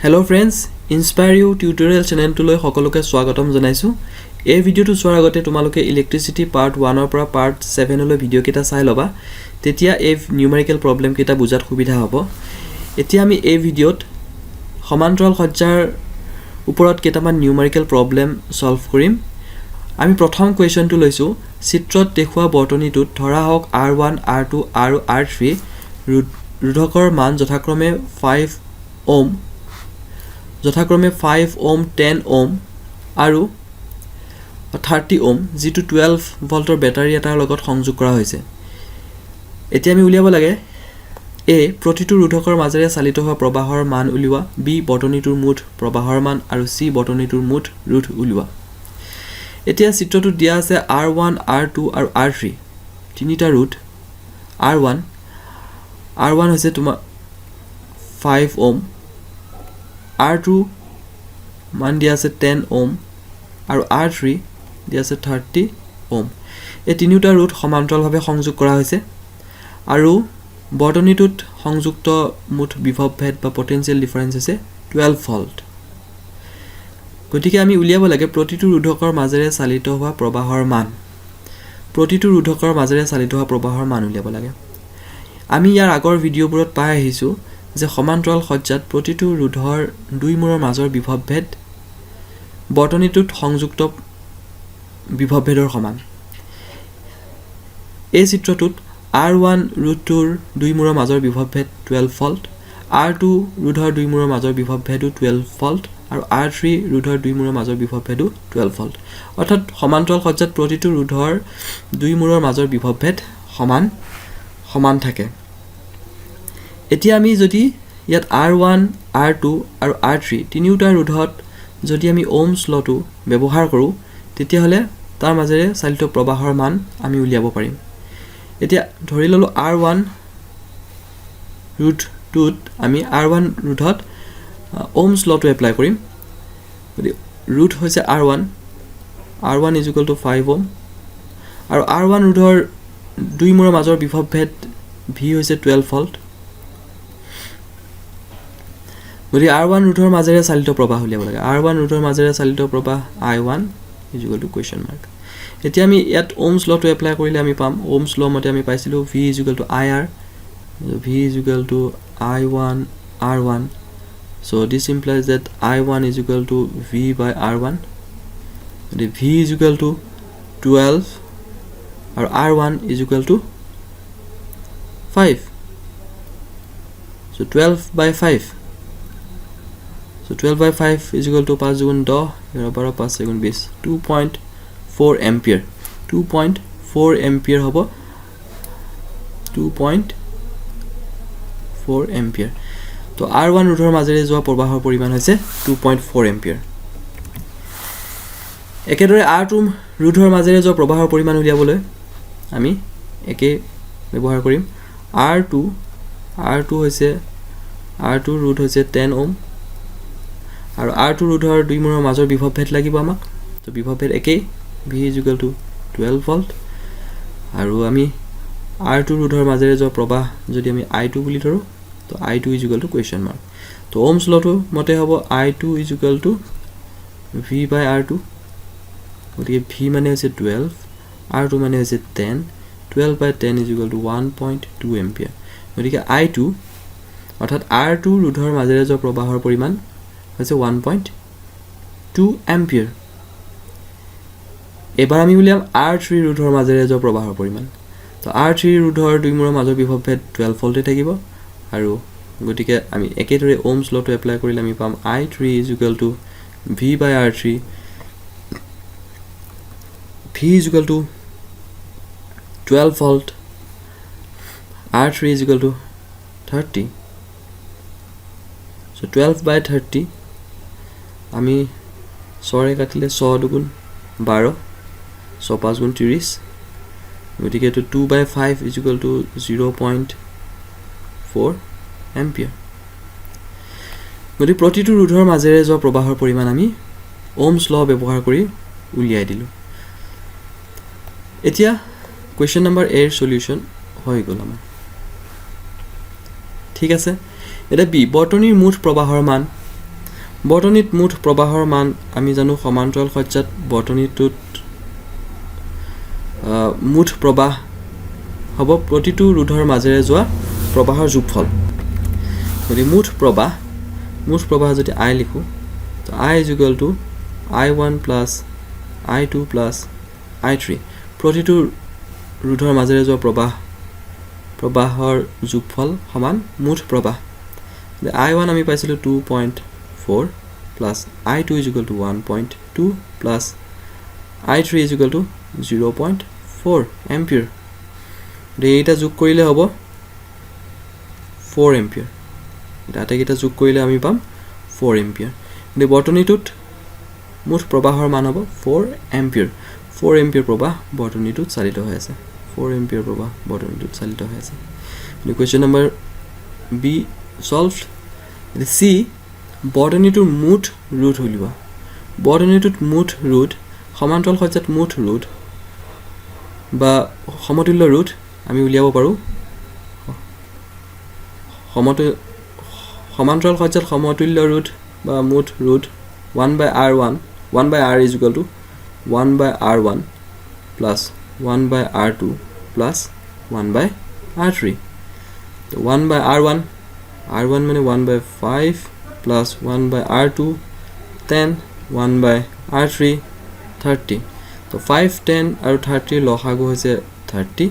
Hello friends, Inspire You Tutorial Channel to loi সকলোকে স্বাগতম জনাইছো। এই ভিডিওটো চোৱাৰ আগতে তোমালোকে ইলেক্ট্ৰিচিটি পাৰ্ট 1 ৰ পৰা পাৰ্ট 7 লৈ ভিডিও কেটা চাই লবা। তেতিয়া এই নিউমেৰিকেল প্ৰবলেম কেটা বুজাত সুবিধা হ'ব। এতিয়া আমি এই ভিডিওত সমান্তৰাল সজ্জাৰ ওপৰত কেটামান নিউমেৰিকেল প্ৰবলেম সলভ কৰিম। আমি প্ৰথম কোৱেশ্চনটো লৈছো চিত্ৰত দেখুৱা বৰ্তনীটোত ধৰা হওক R1, R2 আৰু R3 ৰোধকৰ মান যথাক্ৰমে 5 ওহম যথাক্ৰমে 5 ওহম 10 ওহম আৰু 30 ওহম যেটো 12 ভোল্টৰ বেটাৰী এটাৰ লগত সংযোগ কৰা হৈছে। এতিয়া আমি উলিয়াব লাগে A প্ৰতিটো ৰোধকৰ মাজেৰে চালিত হোৱা প্ৰবাহৰ মান উলিওৱা, B বৰ্তনীটোৰ মুঠ প্ৰবাহৰ মান আৰু C বৰ্তনীটোৰ মুঠ ৰোধ উলিওৱা। এতিয়া চিত্ৰটো দিয়া আছে R1, R2 আৰু R3 তিনিটা ৰোধ। R1 হৈছে তোমাৰ 5 ওহম, R2 মান দিয়া আছে 10 ওহম আৰু R3 দিয়া আছে 30 ওহম। এই তিনিটা ৰোধ সমান্তৰালভাৱে সংযোগ কৰা হৈছে আৰু বৰ্তনীটোত সংযুক্ত মুঠ বিভৱ ভেদ বা পটেনশিয়েল ডিফাৰেন্স আছে 12 ভোল্ট। গতিকে আমি উলিয়াব লাগে প্ৰতিটো ৰোধকৰ মাজেৰে চালিত হোৱা প্ৰবাহৰ মান। প্ৰতিটো ৰোধকৰ মাজেৰে চালিত হোৱা প্ৰবাহৰ মান উলিয়াব লাগে। আমি ইয়াৰ আগৰ ভিডিওবোৰত পাই আহিছো যে সমান্তৰাল সজ্জাত প্ৰতিটো ৰোধৰ দুই মূৰৰ মাজৰ বিভৱ ভেদ বৰ্তনীটোত সংযুক্ত বিভৱ ভেদৰ সমান। এই চিত্ৰটোত R1 ৰোধটোৰ দুই মূৰৰ মাজৰ বিভৱ ভেদ 12 ভোল্ট, R2 ৰোধৰ দুই মূৰৰ মাজৰ বিভৱ ভেদো 12 ভোল্ট আৰু R3 ৰোধৰ দুই মূৰৰ মাজৰ বিভৱ ভেদো 12 ভোল্ট। অৰ্থাৎ সমান্তৰাল সজ্জাত প্ৰতিটো ৰোধৰ দুই মূৰৰ মাজৰ বিভৱ ভেদ সমান থাকে। এতিয়া আমি যদি ইয়াত R1, R2 আৰু R3 তিনিটা ৰোধত যদি আমি ওহমছ লটো ব্যৱহাৰ কৰো তেতিয়া হলে তাৰ মাজেৰে চালিত প্ৰবাহৰ মান আমি উলিয়াব পাৰিম। এতিয়া ধৰি ললো R1 ৰোধটোত আমি R1 ৰোধত ওহমছ লটো এপ্লাই কৰিম। যদি ৰোধ হৈছে R1 = 5 ওহম আৰু R1 ৰোধৰ দুই মূৰৰ মাজৰ বিভৱ ভেদ V হৈছে 12 ভোল্ট। গতিকে R1 ৰোধৰ মাজেৰে চালিত প্ৰবাহ উলিয়াব লাগে। R1 ৰোধৰ মাজেৰে চালিত প্ৰবাহ I1 = question mark। এতিয়া আমি ইয়াত ওহমছ লটো এপ্লাই কৰিলে আমি পাম ওহমছ ল মতে আমি পাইছিলো V = IR, V = I1 R1, so this implies that I1 = V by R1. V = 12 আৰু R1 = 5, so 12 by 5, so 12 by 5 = 5 × 10 12 5 × 20 2.4 ampere 2.4 ampere হ'ব 2.4 ampere। তো R1 ৰোধৰ মাজেৰে যোৱা প্ৰবাহৰ পৰিমাণ হৈছে 2.4 ampere। একেদৰে R2 ৰোধৰ মাজেৰে যোৱা প্ৰবাহৰ পৰিমাণ উলিয়াবলৈ আমি একে ব্যৱহাৰ কৰিম। R2 ৰোধ হৈছে 10 ওহম আৰু R2 ৰোধৰ দুই মূৰৰ মাজৰ বিভৱ ভেদ লাগিব আমাক। তো বিভৱ ভেদ একেই V = 12 ভোল্ট আৰু আমি R2 ৰোধৰ মাজেৰে যোৱা প্ৰবাহ যদি আমি I2 বুলি ধৰো তো I2 = question mark। তো ওহমছ লটো মতে হ'ব I2 = V by R2। গতিকে V মানে হৈছে 12, R2 মানে হৈছে 10, 12 by 10 = 1.2 ampere। গতিকে I2 অৰ্থাৎ R2 ৰোধৰ মাজেৰে যোৱা প্ৰবাহৰ পৰিমাণ হৈছে 1.2 ampere। এবাৰ আমি উলিয়াম R3 ৰোধৰ মাজেৰে যোৱা প্ৰবাহৰ পৰিমাণ। তো R3 ৰোধৰ দুই মূৰৰ মাজৰ বিভৱ ভেদ 12 ভোল্টে থাকিব আৰু গতিকে আমি একেদৰে ওহমছ লটো এপ্লাই কৰিলে আমি পাম I3 = V by R3, V = 12 volt, R3 = 30, so 12 by 30 আমি 6 কাটিলে 6 দুগুণ 12, 6 5 গুণ 30, গতিকে 2 by 5 = 0.4 ampere। গতিকে প্ৰতিটো ৰোধৰ মাজেৰে যোৱা প্ৰবাহৰ পৰিমাণ আমি ওহমছ ল ব্যৱহাৰ কৰি উলিয়াই দিলো। এতিয়া কুৱেশ্চন নম্বৰ A ৰ সলিউশন হৈ গ'ল আমাৰ। ঠিক আছে, এটা বি বৰ্তনীৰ মুঠ প্ৰবাহৰ মান বৰ্তনীত মুঠ প্ৰবাহৰ মান আমি জানো সমান্তৰাল সজ্জাত বৰ্তনীটোত মুঠ প্ৰবাহ হ'ব প্ৰতিটো ৰোধৰ মাজেৰে যোৱা প্ৰবাহৰ যোগফল যদি মুঠ প্ৰবাহ যদি I লিখো তো I is equal to I1 plus I2 plus I3 প্ৰতিটো ৰোধৰ মাজেৰে যোৱা প্ৰবাহৰ যোগফল সমান মুঠ প্ৰবাহ I1 আমি পাইছিলো 2.4 plus I2 is equal to 1.2 plus I3 is equal to 0.4 ampere এইটা যোগ কৰিলে হ'ব 4 ampere ডাটা কিটা যোগ কৰিলে আমি পাম 4 ampere বৰ্তনীটোত মুঠ প্ৰবাহৰ মান হ'ব 4 ampere প্ৰবাহ বৰ্তনীটোত চালিত হৈ আছে 4 ampere প্ৰবাহ বৰ্তনীটোত চালিত হৈ আছে question number B solved C বৰ্তনীটোৰ মুঠ ৰোধ উলিওৱা বৰ্তনীটোত মুঠ ৰোধ সমান্তৰাল সজ্জাত মুঠ ৰোধ বা সমতুল্য ৰোধ আমি উলিয়াব পাৰো সমান্তৰাল সজ্জাত সমতুল্য ৰোধ বা মুঠ ৰোধ 1/R1 1/R is equal to 1/R1 plus 1/R2 plus 1/R3 so 1/R1 R1 মানে 1/5 plus 1/R2 10 1/R3 30 তো 5 10 আৰু 30 লসাগু হৈছে 30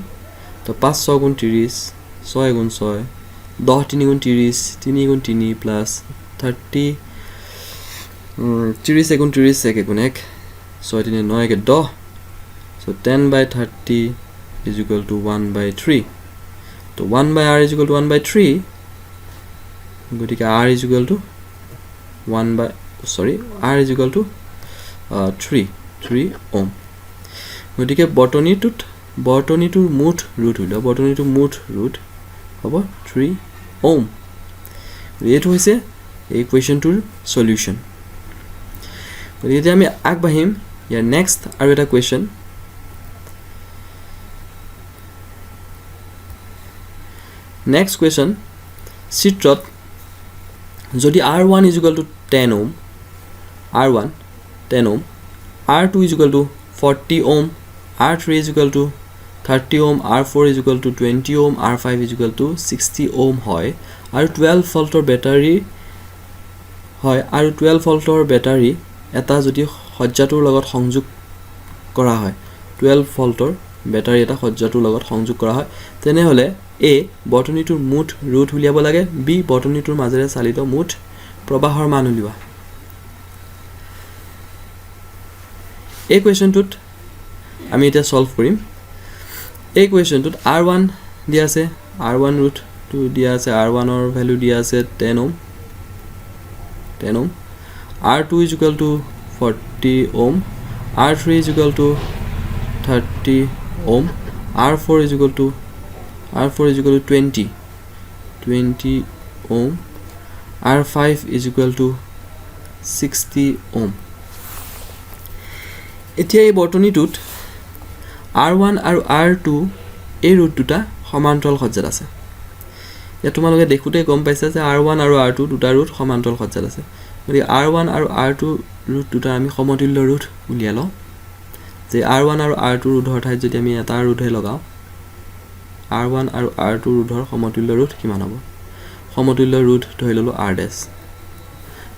তো 5 6 গুণ 30 6 গুণ 6 10 3 গুণ 30 3 গুণ 3 plus 30 30 গুণ 30 1 গুণ 1 6 3 9 1 10 so 10/30 is equal to 1/3 তো 1/R is equal to 1/3 গতিকে R is equal to R is equal to 3 ohm গতিকে বৰ্তনীটোৰ মুঠ ৰোধ হলো বৰ্তনীটোৰ মুঠ ৰোধ হ'ব 3 ohm এইটো হৈছে এই কোৱেশ্চনটোৰ সলিউশন গতিকে আমি আগবাঢ়িম ইয়াৰ নেক্সট আৰু এটা কোৱেশ্চন নেক্সট কোৱেশ্চন চিত্ৰত যদি R1 is equal to 10 ohm R1 10 ohm R2 is equal to 40 ohm R3 is equal to 30 ohm R4 is equal to 20 ohm R5 is equal to 60 ohm হয় আৰু 12 ভোল্টৰ battery হয় আৰু 12 ভোল্টৰ battery এটা যদি সজ্জাটোৰ লগত সংযোগ কৰা হয় 12 ভোল্টৰ বেটাৰী এটা সজ্জাটোৰ লগত সংযোগ কৰা হয় তেনেহলে A বৰ্তনীটোৰ মুঠ ৰোধ উলিয়াব লাগে B বৰ্তনীটোৰ মাজেৰে চালিত মুঠ প্ৰবাহৰ মান উলিওৱা এই কোৱেশ্চনটোত আমি এটা সলভ কৰিম এই কোৱেশ্চনটোত R1 দিয়া আছে R1 ৰুট টু দিয়া আছে R1 ৰ ভ্যালু দিয়া আছে 10 ohm R2 is equal to 40 ohm R3 is equal to 30 ohm R4 is equal to 20 ohm R5 is equal to 60 ohm এতিয়া এই বৰ্তনীটোত R1 আৰু R2 এই ৰুট দুটা সমান্তৰাল সজ্জাত আছে ইয়া তোমালোকে দেখুতে গম পাইছা যে R1 আৰু R2 দুটা ৰুট সমান্তৰাল সজ্জাত আছে গতিকে R1 আৰু R2 ৰুট দুটা আমি সমতুল্য ৰুট উলিয়ালো যে R1 আৰু R2 ৰুটৰ ঠাইত যদি আমি এটা ৰুটহে লগাও R1 আৰু R2 ৰুটৰ সমতুল্য ৰুট কিমান হ'ব সমতুল্য ৰুট ধৰি ললো R dash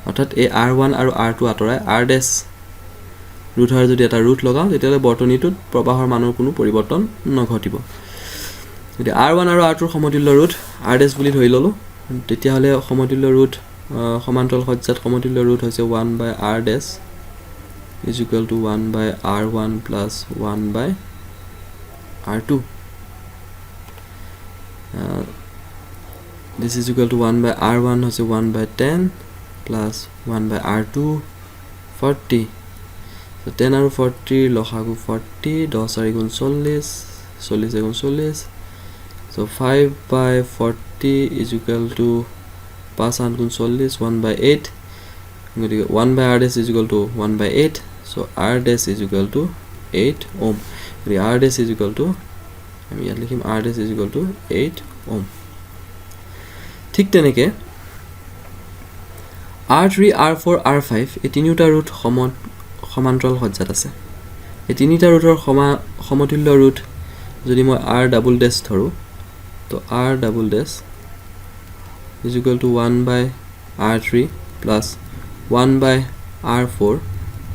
অৰ্থাৎ এই R1 আৰু R2 আতৰাই R dash ৰুটৰ যদি এটা ৰুট লগাও তেতিয়ালে বৰ্তনীটোত প্ৰবাহৰ মানৰ কোনো পৰিৱৰ্তন নঘটিব যদি R1 আৰু R2 ৰ সমতুল্য ৰুট R dash বুলি ধৰি ললো তেতিয়া হলে সমতুল্য ৰুট সমান্তৰাল সজ্জাত সমতুল্য ৰুট হৈছে 1/R dash is equal to 1/R1 plus 1/R2 this is equal to 1/R1 হৈছে 1/10 plus 1/R2 40 so 10 আৰু 40 লসাগু 40 10 4 গুণ 40 40 গুণ 40 so 5/40 is equal to 5 8 গুণ 40 1/8 গতিকে 1/R dash is equal to 1/8 so R dash is equal to 8 ohm গতিকে R dash is equal to আমি ইয়াত লিখিম R dash is equal to 8 ohm ঠিক তেনেকে R3 R4 R5 এই তিনিটা ৰুট সমান্তৰাল সজ্জাত আছে এই তিনিটা ৰুটৰ সমতুল্য ৰুট যদি মই R ডাবল ডেশ ধৰো তো R ডাবল ডেশ is equal to 1 by R3 plus 1 by R4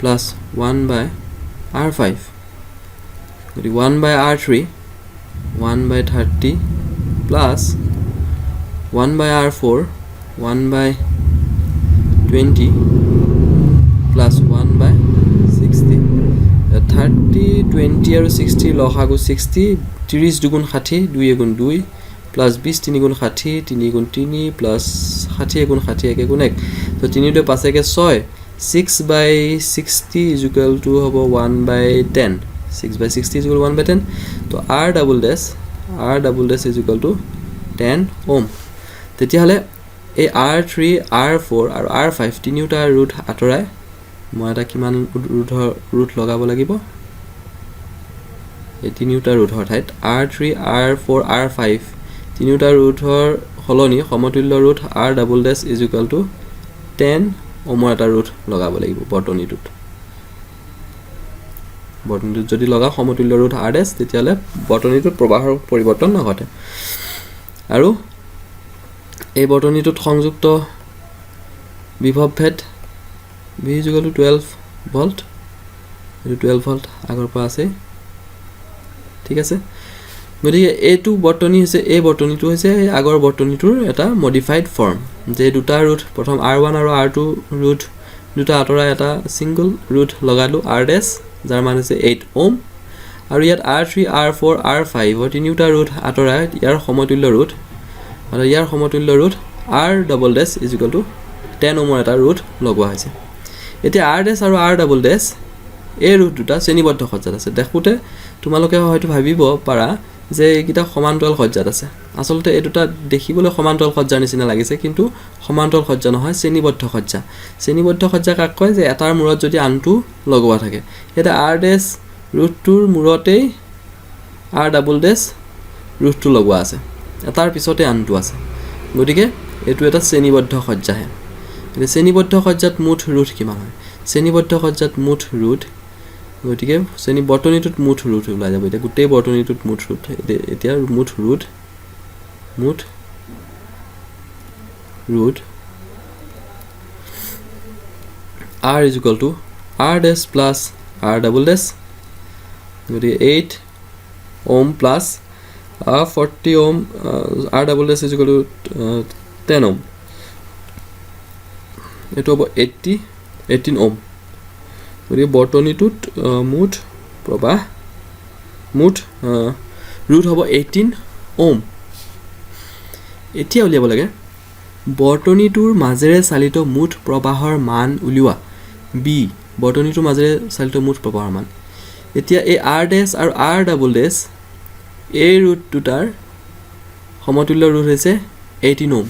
plus 1 by R5 1 by R3 1 by 30 plus 1 by R4 1 by 20 plus 1 by 60 30 20 আৰু 60 লহাগু 60 30 দুগুণ 60 2 এগুণ 2 plus 20 3 গুণ 60 3 গুণ 3 plus 60 গুণ 60 1 গুণ 1 তো 3 দুই পাছে কে 6 6 by 60 is equal to হবো 1 by 10 6 by 60 is equal to 1 by 10 তো R double dash is equal to 10 ohm তেতিয়া হলে এই R3 R4 আৰু R5 তিনিটা ৰুট আতৰাই মই এটা কিমান ৰুট লগাব লাগিব এই তিনিটা ৰুটৰ ঠাইত R3 R4 R5 তিনিটা ৰুটৰ হলনি সমতুল্য root R double dash is equal to 10 ওমৰ এটা ৰুট লগাব লাগিব বৰ্তনীটোত যদি লগা সমতুল্য ৰুট R dash তেতিয়ালে বৰ্তনীটোত প্ৰবাহৰ পৰিৱৰ্তন নঘটে আৰু এই বৰ্তনীটোত সংযুক্ত বিভৱ ভেদ V is equal to 12 volt এটো 12 ভোল্ট আগৰ পৰা আছে ঠিক আছে গতিকে এটো বৰ্তনী হৈছে এই বৰ্তনীটো হৈছে আগৰ বৰ্তনীটোৰ এটা মডিফাইড ফৰ্ম যে দুটা ৰুট প্ৰথম R1 আৰু R2 ৰুট দুটা আতৰা এটা সিঙ্গল ৰুট লগালো R dash যাৰ মান হৈছে 8 ওম আৰু ইয়াত R3 R4 R5 তিনিটা ৰুট আতৰা ইয়াৰ সমতুল্য ৰুট আৰু ইয়াৰ সমতুল্য root R double dash is equal to 10 ওমৰ এটা ৰুট লগোৱা হৈছে এতিয়া R dash আৰু R double dash এই ৰুট দুটা শ্ৰেণীবদ্ধ সজ্জাত আছে দেখুতে তোমালোকে হয়তো ভাবিব পাৰা যে এইটা সমান্তৰাল সজ্জাত আছে আসলতে এই দুটা দেখিবলৈ সমান্তৰাল সজ্জাৰ নিচিনা লাগিছে কিন্তু সমান্তৰাল সজ্জা নহয় শ্ৰেণীবদ্ধ সজ্জা কাক কয় যে এটাৰ মূৰত যদি আনটো লগোৱা থাকে এটা R dash ৰুটটোৰ মূৰতেই R double dash ৰুটটো লগোৱা আছে এটাৰ পিছতে আনটো আছে গতিকে এটো এটা শ্ৰেণীবদ্ধ সজ্জাহে এই শ্ৰেণীবদ্ধ সজ্জাত মুঠ ৰুট কিমান হয় শ্ৰেণীবদ্ধ সজ্জাত মুঠ ৰুট গতিকে শ্ৰেণী বৰ্তনীটোত মুঠ ৰুট ওলাই যাব এটা গোটেই বৰ্তনীটোত মুঠ ৰুট এতিয়া মুঠ root R is equal to R dash plus R double dash গতিকে 8 ohm plus 40 ohm R double dash is equal to 10 ohm এটো হ'ব 18 ohm গতিকে বৰ্তনীটোত মুঠ প্ৰবাহ মুঠ ৰুট হ'ব 18 ohm এতিয়া উলিয়াব লাগে বৰ্তনীটোৰ মাজেৰে চালিত মুঠ প্ৰবাহৰ মান উলিওৱা B বৰ্তনীটোৰ মাজেৰে চালিত মুঠ প্ৰবাহৰ মান এতিয়া এই R dash আৰু R double dash এই ৰুট দুটাৰ সমতুল্য ৰুট হৈছে 18 ohm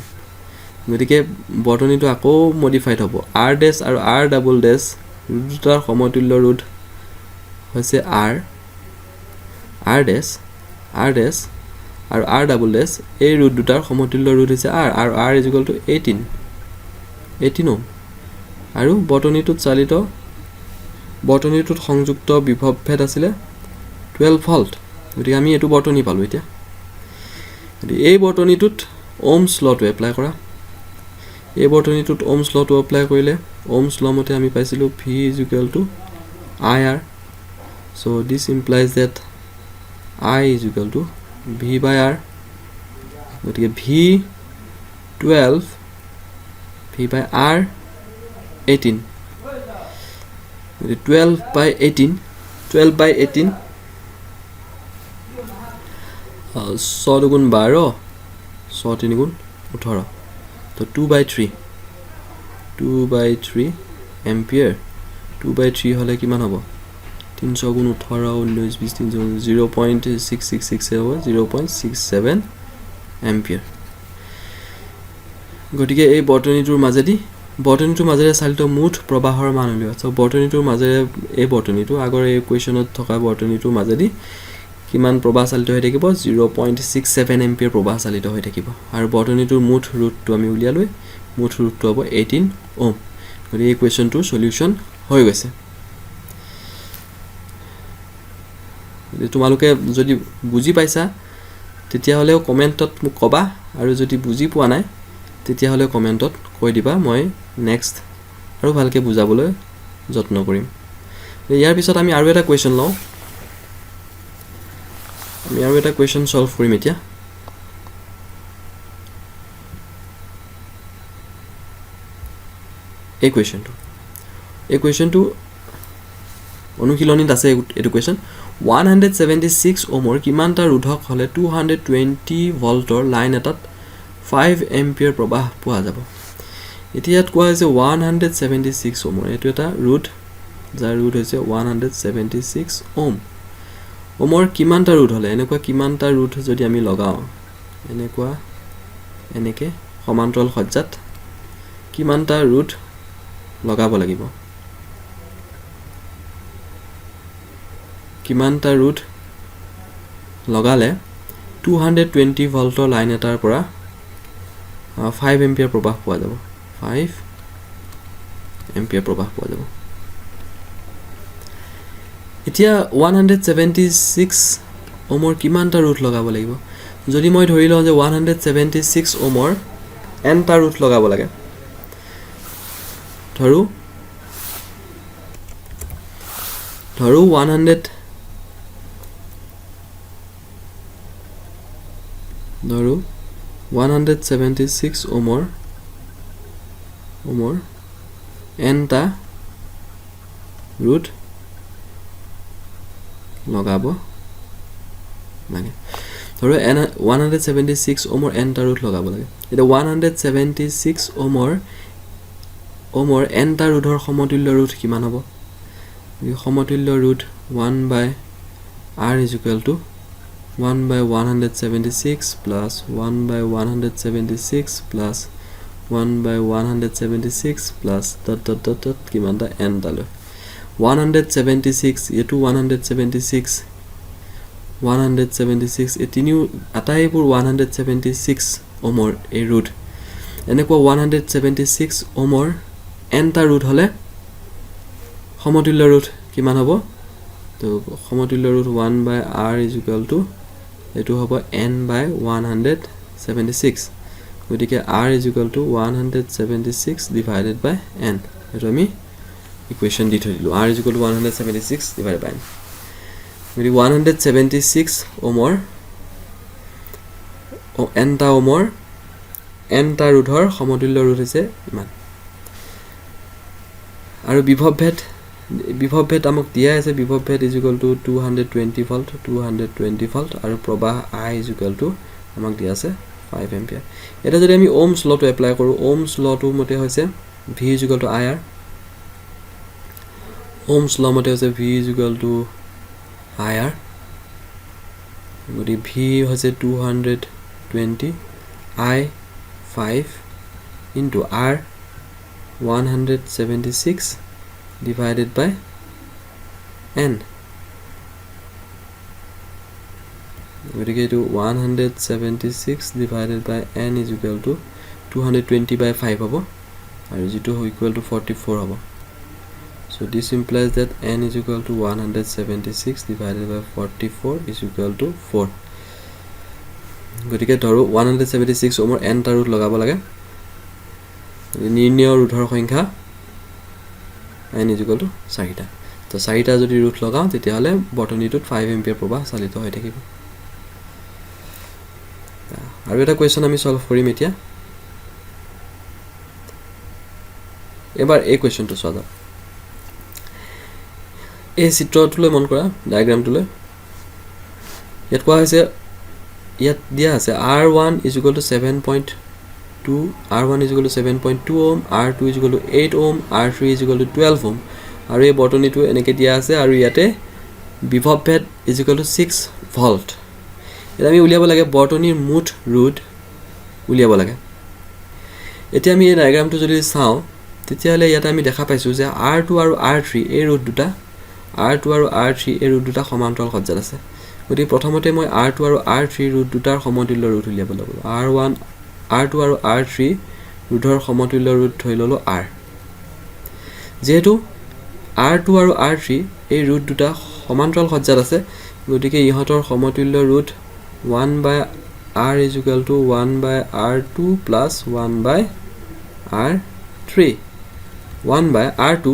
গতিকে বৰ্তনীটো আকৌ মডিফাইড হ'ব R dash আৰু R double dash দুটাৰ সমতুল্য ৰুট হৈছে R dash আৰু R double dash এই ৰুট দুটাৰ সমতুল্য ৰুট হৈছে R আৰু R is equal to 18 ohm আৰু বৰ্তনীটোত সংযুক্ত বিভৱ ভেদ আছিল 12 ভোল্ট গতিকে আমি এটো বৰ্তনী পালো এতিয়া এই বৰ্তনীটোত ওহমছ লটো এপ্লাই কৰা এই বৰ্তনীটোত ওহমছ লটো এপ্লাই কৰিলে ওহমছ ল মতে আমি পাইছিলো V is equal to IR so this implies that I is equal to V by R গতিকে V12 V by R 18 12 by 18 6 দুগুণ 12 6 3 গুণ 18 তো 2 by 3 এম্পিয়াৰ 2 by 3 হলে কিমান হ'ব 300 গুণ 18 19 20 0.666 হ'ব 0.67 এম্পিয়াৰ গতিকে এই বৰ্তনীটোৰ মাজেৰে চালিত মুঠ প্ৰবাহৰ মান উলিওৱা সো বৰ্তনীটোৰ মাজেৰে এই বৰ্তনীটো আগৰ এই কোৱেশ্যনত থকা বৰ্তনীটোৰ মাজেদি কিমান প্ৰবাহ চালিত হৈ থাকিব 0.67 এম্পিয়াৰ প্ৰবাহ চালিত হৈ থাকিব আৰু বৰ্তনীটোৰ মুঠ ৰুটটো আমি উলিয়ালৈ মুঠ ৰুটটো হ'ব 18 ওম গতিকে এই কুৱেশ্যনটোৰ সলিউশ্যন হৈ গৈছে তোমালোকে যদি বুজি পাইছা তেতিয়াহ'লেও কমেণ্টত মোক ক'বা আৰু যদি বুজি পোৱা নাই তেতিয়াহ'লে কমেণ্টত কৈ দিবা মই নেক্সট আৰু ভালকৈ বুজাবলৈ যত্ন কৰিম ইয়াৰ পিছত আমি আৰু এটা কুৱেশ্যন লওঁ আমি আৰু এটা কুৱেশ্যন সলভ কৰিম এতিয়া এই কুৱেশ্যনটো অনুশীলনীত আছে এইটো কুৱেশ্যন 176 ওমৰ কিমানটা ৰোধক হ'লে 220 ভল্টৰ লাইন এটাত 5 এম্পিয়াৰ প্ৰবাহ পোৱা যাব এতিয়া ইয়াত কোৱা হৈছে 176 ওমৰ এইটো এটা ৰোধ যাৰ ৰোধ হৈছে 176 ওম ওমৰ কিমানটা ৰোধ হ'লে এনেকুৱা কিমানটা ৰোধ যদি আমি লগাওঁ এনেকৈ সমান্তৰাল সজ্জাত কিমানটা ৰোধ লগাব লাগিব কিমানটা ৰোধ লগালে 220 ভল্টৰ লাইন এটাৰ পৰা 5 এম্পিয়াৰ প্ৰবাহ পোৱা যাব 5 এম্পিয়াৰ প্ৰবাহ পোৱা যাব এতিয়া 176 ওমৰ কিমানটা ৰোধ লগাব লাগিব যদি মই ধৰি লওঁ যে 176 ওমৰ nটা ৰোধ লগাব লাগে ধৰো 176 ওমৰ nটা ৰোধ লগাব লাগে ধৰো 176 ওমৰ nটা ৰোধ লগাব লাগে এটা 176 ওমৰ nটা ৰোধৰ সমতুল্য ৰোধ কিমান হ'ব সমতুল্য ৰোধ 1/r = 1/176 plus 1/176 plus 1/176 plus dot কিমান টা n তালৈ 176 এটো 176 এতিনিও আটাইবোৰ 176 ওমৰ এই ৰোধ এনেকুৱা 176 ওমৰ nটা ৰোধ হলে সমতুল্য ৰোধ কিমান হ'ব তো সমতুল্য ৰোধ 1/r = এটো হ'ব n/176 গতিকে r = 176 divided by n এটো আমি ইকুৱেশ্যন দি থৈ দিলো r = 176 divided by n গতিকে 176 ওমৰ nটা ওমৰ nটা ৰোধৰ সমতুল্য ৰোধ হৈছে ইমান আৰু বিভৱ ভেদ আমাক দিয়া আছে বিভৱ ভেদ = 220 ভল্ট আৰু প্ৰবাহ I = আমাক দিয়া আছে 5 এম্পিয়াৰ এটা যদি আমি ওহমছ লটো এপ্লাই কৰো ওহমছ লটো মতে হৈছে V = IR ওহমছ ল মতে হৈছে V = IR গতি V হৈছে 220 I 5 into R 176 divided by n গতিকে এটো 176 divided by n = 220 by 5 হ'ব আৰু যেটো = 44 হ'ব so this implies that n = 176 divided by 44 = 4 গতিকে ধৰো 176 ওমৰ nটা ৰোধ লগাব লাগে নিৰ্ণয় ৰোধৰ সংখ্যা n = 4টা তো 4টা যদি ৰোধ লগাও তেতিয়াহলে বটনীটোত 5 এম্পিয়াৰ প্ৰবাহ চালিত হৈ থাকিব আৰু এটা কোৱেশ্চন আমি সলভ কৰিম এতিয়া এবাৰ এই কোৱেশ্চনটো চোৱা যাওক এই চিত্ৰটোলৈ মন কৰা ডায়াগ্ৰামটোলৈ ইয়াত কোৱা হৈছে ইয়াত দিয়া আছে R1 = 7.2 R1 = 7.2 ohm R2 = 8 ohm R3 = 12 ohm আৰু এই বটনীটো এনেকৈ দিয়া আছে আৰু ইয়াতে বিভৱ ভেদ = 6 ভল্ট এটা আমি উলিয়াব লাগে বটনীৰ মুঠ ৰোধ উলিয়াব লাগে এতিয়া আমি এই ডায়াগ্ৰামটো যদি চাওঁ তেতিয়াহলে ইয়াতে আমি দেখা পাইছো যে R2 আৰু R3 এই ৰোধ দুটা R2 আৰু R3 এই ৰোধ দুটা সমান্তৰাল সজ্জাত আছে গতিকে প্ৰথমতে মই R2 আৰু R3 ৰোধ দুটাৰ সমতুল্য ৰোধ উলিয়াব লাগিব R2 আৰু R3 ৰোধৰ সমতুল্য ৰোধ ধৰি ললো R যেহেতু R2 আৰু R3 এই ৰোধ দুটা সমান্তৰাল সজ্জাত আছে গতিকে ইহঁতৰ সমতুল্য ৰোধ 1/R is equal to 1/R2 plus 1/R3 1/R2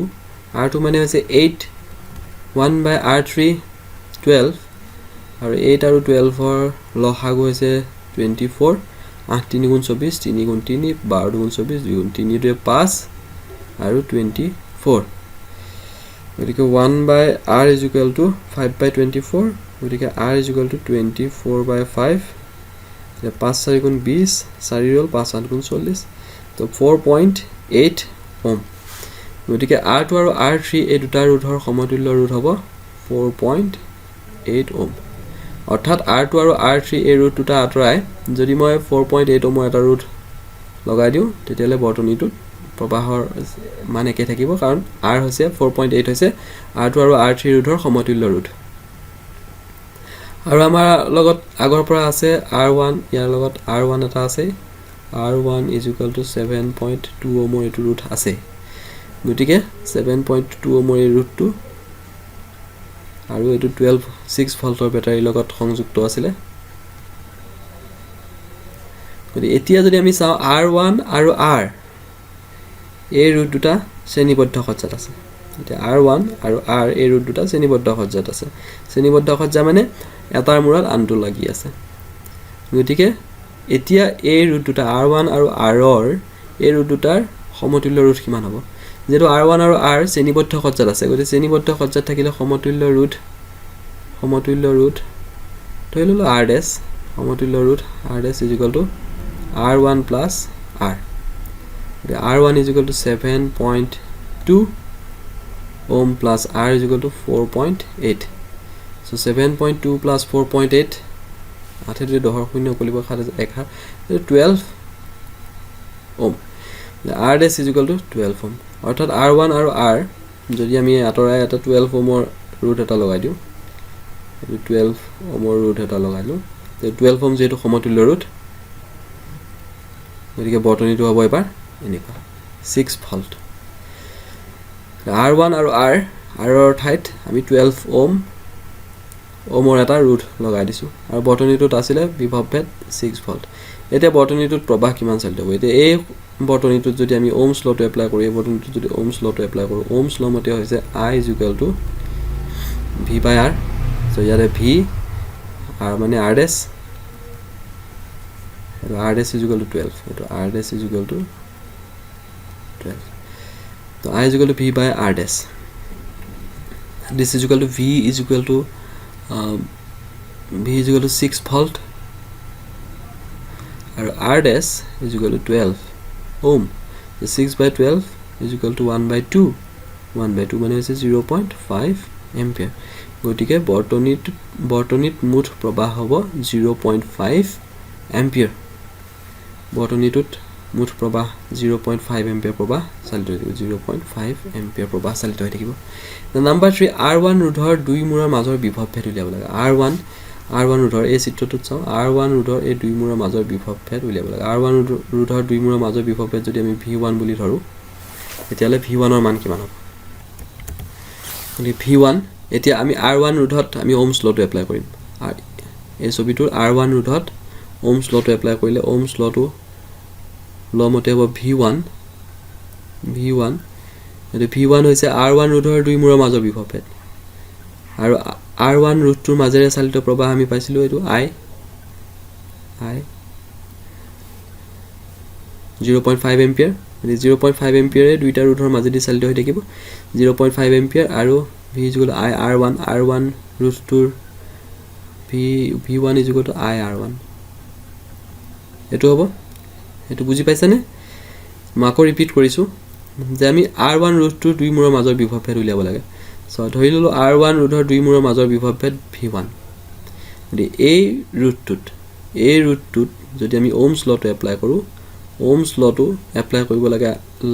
R2 মানে হৈছে 8 1/R3 12 আৰু 8 আৰু 12 ৰ লসাগু হৈছে 24 8 3 গুণ 24 3 গুণ 3 12 গুণ 24 2 গুণ 3 2 5 আৰু 24 গতিকে 1/R is equal to 5/24 গতিকে R is equal to 24/5 এতিয়া 5 4 গুণ 20 4 ৰল 5 8 গুণ 40 তো 4.8 ওম গতিকে R2 আৰু R3 এই দুটা ৰোধৰ সমতুল্য ৰোধ হ'ব 4.8 ওম অৰ্থাৎ R2 আৰু R3 এই ৰোধ দুটা আঁতৰাই যদি মই 4.8 ওমৰ এটা ৰোধ লগাই দিওঁ তেতিয়ালে বৰ্তনীটোত প্ৰবাহৰ মান একে থাকিব কাৰণ R হৈছে 4.8 হৈছে R2 আৰু R3 ৰোধৰ সমতুল্য ৰোধ আৰু আমাৰ লগত আগৰ পৰা আছে R1 ইয়াৰ লগত R1 এটা আছে R1 is equal to 7.2 Omar এটো ৰোধ আছে গতিকে 7.2 ওমৰ এই ৰোধটো আৰু এটো 6 ভোল্টৰ বেটাৰীৰ লগত সংযুক্ত আছিল গতিকে এতিয়া যদি আমি চাও R1 আৰু R এই ৰোধ দুটা শ্ৰেণীবদ্ধ সজ্জাত আছে এতিয়া R1 আৰু R এই ৰোধ দুটা শ্ৰেণীবদ্ধ সজ্জাত আছে শ্ৰেণীবদ্ধ সজ্জা মানে এটাৰ মূৰত আনটো লাগি আছে গতিকে এতিয়া এই ৰোধ দুটা R1 আৰু R ৰ এই ৰোধ দুটাৰ সমতুল্য ৰোধ কিমান হ'ব যেটো R1 আৰু R শ্ৰেণীবদ্ধ সজ্জাত আছে গতিকে শ্ৰেণীবদ্ধ সজ্জাত থাকিলে সমতুল্য ৰোধ ধৰি ললো R dash সমতুল্য ৰোধ R dash is equal to R1 plus R R1 is equal to 7.2 ohm plus R is equal to 4.8 so 7.2 plus 4.8 আঠেৰে দহৰ শূন্য কলিব খালে 12 ohm R dash is equal to 12 ohm অৰ্থাৎ R1 আৰু R যদি আমি আতৰাই এটা 12 ohমৰ ৰোধ এটা লগাই দিও 12 ohমৰ ৰোধ এটা লগাই দিও 12 ohm যেটো সমতুল্য ৰোধ গতিকে বৰ্তনীটো হ'ব এবাৰ এনেকা 6 ভোল্ট R1 আৰু R ৰ ঠাইত আমি 12 ohমৰ এটা ৰোধ লগাই দিছো আৰু বৰ্তনীটোত আছিল বিভৱভেদ 6 ভোল্ট এতিয়া বৰ্তনীটোত প্ৰবাহ কিমান চালিত হ'ব এতিয়া এই বৰ্তনীটোত যদি আমি ওহমছ লটো এপ্লাই কৰো এই বৰ্তনীটোত যদি ওহমছ লটো এপ্লাই কৰো ওহমছ ল মতে হৈছে I is equal to V/R so ইয়াৰে V R মানে R dash R dash is equal to 12 eto R dash is equal to 12 so I is equal to V/R dash this is equal to V is equal to 6 volt and R dash is equal to 12 ohm the 6/12 is equal to 1/2 1/2 মানে হৈছে 0.5 ampere গতিকে বৰ্তনীত মুঠ প্ৰবাহ হ'ব 0.5 ampere বৰ্তনীটোত মুঠ প্ৰবাহ 0.5 ampere প্ৰবাহ চালিত হৈ থাকিব 0.5 ampere প্ৰবাহ চালিত হৈ থাকিব নাম্বাৰ 3 R1 ৰোধৰ দুই মূৰৰ মাজৰ বিভৱভেদ উলিয়াব লাগে R1 ৰোধৰ এই চিত্ৰটোত চাও R1 ৰোধৰ এই দুই মূৰৰ মাজৰ বিভৱভেদ উলিয়াব লাগে R1 ৰোধৰ দুই মূৰৰ মাজৰ বিভৱভেদ যদি আমি V1 বুলি ধৰো তেতিয়ালে V1 ৰ মান কিমান হ'ব মানে V1 এতিয়া আমি R1 ৰোধত আমি ওহমছ লটো এপ্লাই কৰিম এই ছবিটোৰ R1 ৰোধত ওহমছ লটো এপ্লাই কৰিলে ওহমছ লটো লমতে হ'ব V1 এটো V1 হৈছে R1 ৰোধৰ দুই মূৰৰ মাজৰ বিভৱভেদ আৰু R1 ৰোধটোৰ মাজেৰে চালিত প্ৰবাহ আমি পাইছিলো এটো I 0.5 ampere 0.5 ampere দুইটা ৰোধৰ মাজেদি চালিত হৈ থাকিব 0.5 ampere আৰু V is equal to I R1 ৰোধটোৰ V1 is equal to I R1 এটো হ'ব এটো বুজি পাইছানে মাকো ৰিপিট কৰিছো যে আমি R1 ৰোধটোৰ দুই মূৰৰ মাজৰ বিভৱভেদ উলিয়াব লাগে সো ধৰি ললো R1 ৰোধৰ দুই মূৰৰ মাজৰ বিভৱভেদ V1 এই ৰোধটোত যদি আমি ওহমছ লটো এপ্লাই কৰো ওহমছ লটো এপ্লাই কৰিব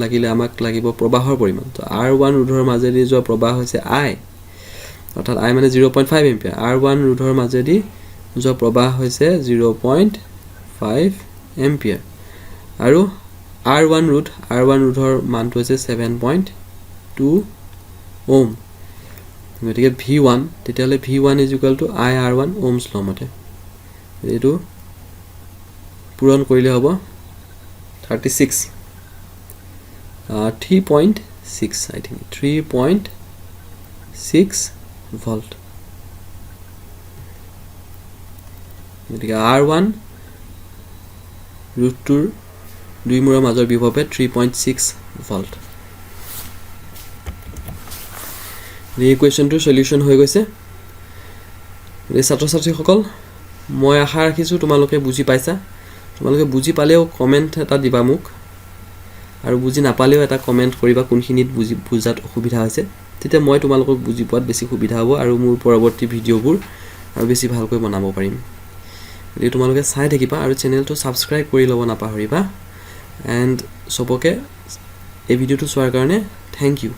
লাগিলে আমাক লাগিব প্ৰবাহৰ পৰিমাণ তো R1 ৰোধৰ মাজেদি যোৱা প্ৰবাহ হৈছে I অৰ্থাৎ I মানে 0.5 এম্পিয়াৰ R1 ৰোধৰ মাজেদি যোৱা প্ৰবাহ হৈছে 0.5 এম্পিয়াৰ আৰু R1 ৰুটৰ মানটো হৈছে 7.2 ওম গতিকে V1 তেতিয়াহ'লে V1 is equal to IR1 ohms লমতে এইটো পূৰণ কৰিলে হ'ব 36 3.6 I think 3.6 volt গতিকে R1 ৰুটটোৰ দুই মূৰৰ মাজৰ বিভৱে 3.6 ভোল্ট এই ইকুৱেশ্যনটোৰ সলিউশন হৈ গৈছে এই ছাত্ৰ-ছাত্ৰীসকল মই আশা ৰাখিছো তোমালোকে বুজি পাইছা তোমালোকে বুজি পালেও কমেন্ট এটা দিবা মোক আৰু বুজি নাপালেও এটা কমেন্ট কৰিবা কোনখিনিত বুজাত অসুবিধা হৈছে তেতিয়া মই তোমালোকক বুজি পোৱাত বেছি সুবিধা হ'ব আৰু মোৰ পৰৱৰ্তী ভিডিঅ'বোৰ আৰু বেছি ভালকৈ বনাব পাৰিম যদি তোমালোকে চাই থাকিবা আৰু চেনেলটো সাবস্ক্ৰাইব কৰি ল'ব নাপাহৰিবা এণ্ড সবকে এই ভিডিঅ'টো চোৱাৰ কাৰণে থ্যাংক ইউ